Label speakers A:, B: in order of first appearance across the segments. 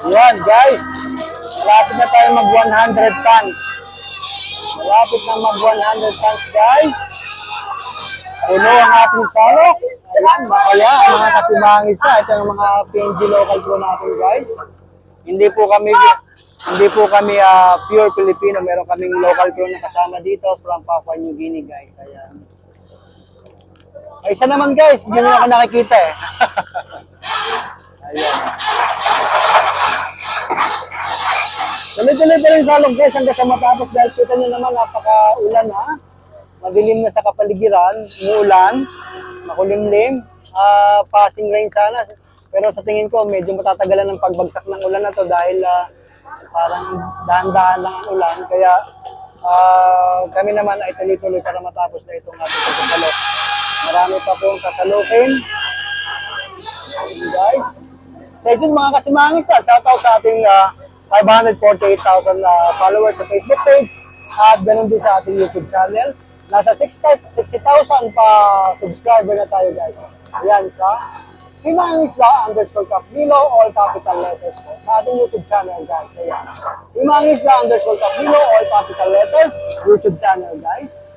A: Yan guys, malapit na tayo mag 100 tons. Malapit na mag 100 tons guys. Puno ang ating salok. Ayan, makaya ang mga kasimangis na. Ito ang mga PNG local po natin guys. Hindi po kami pure Filipino. Meron kaming local crew na kasama dito from Papua New Guinea guys. Ayan. Ay, isa naman guys, hindi mo ako nakikita eh. Ayan. Tuloy-tuloy pa rin salong guys hanggang sa matapos dahil kita nyo naman napaka-ulan ha. Madilim na sa kapaligiran, umuulan, makulimlim, passing rain sana. Pero sa tingin ko medyo matatagalan ng pagbagsak ng ulan na to dahil parang dahan-dahan lang ang ulan. Kaya kami naman ay tuloy-tuloy para matapos na itong ating pagkasalok. Marami pa pong sasalukin. Guys, stay tuned mga kasimangis. Shoutout sa ating 548,000 followers sa Facebook page at ganun din sa ating YouTube channel. Nasa 60,000 pa subscriber na tayo guys. Ayan sa Simangisla_Capilo, all capital letters po. Sa ating YouTube channel guys. Ayan. Simangisla_Capilo, all capital letters, YouTube channel guys.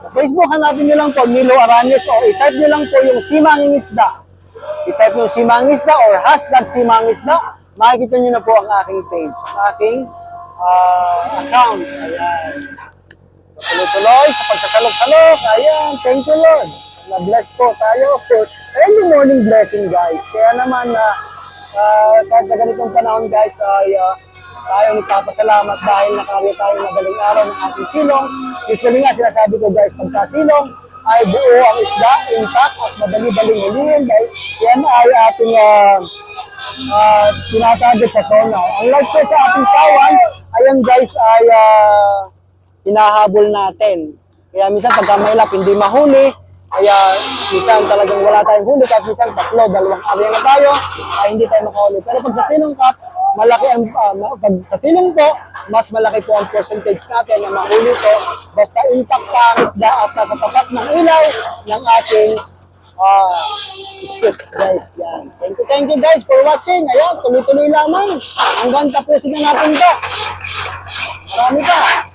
A: Sa Facebook, hanapin nyo lang po Milo Aranes o i-type nyo lang po yung Simangisla. I-type nyo Simangisla or #Simangisla. Makikita nyo na po ang aking page, ang aking account. Ayan. So, tuloy-tuloy sa pagsasalok-salok. Ayan, thank you Lord. Na-bless po tayo for early morning blessing guys. Kaya naman kahit na ganitong panahon guys ay tayo nagpapasalamat dahil nakakita tayo madaling araw ng ating silong. Usually nga sinasabi ko guys, pagka silong ay buo ang isda, intact at madali-daling hulihin dahil yan ay ating tinatarget sa sonar. Unlike po sa ating sawan, ayan guys ay hinahabol natin. Kaya minsan pagka mailap hindi mahuli, kaya minsan talagang wala tayong huli, kahit minsan tatlo, dalawang area na tayo, ay hindi tayo makahuli. Pero pag sa silong cup, malaki ang, pag sa silong po, mas malaki po ang percentage natin na mahuli po. Basta intact pa ang isda at nasa tapat ng ilaw ng ating skip guys. Yan. Thank you guys for watching. Ayan, tuloy-tuloy lamang. Hanggang tapusin na natin ito. Marami pa.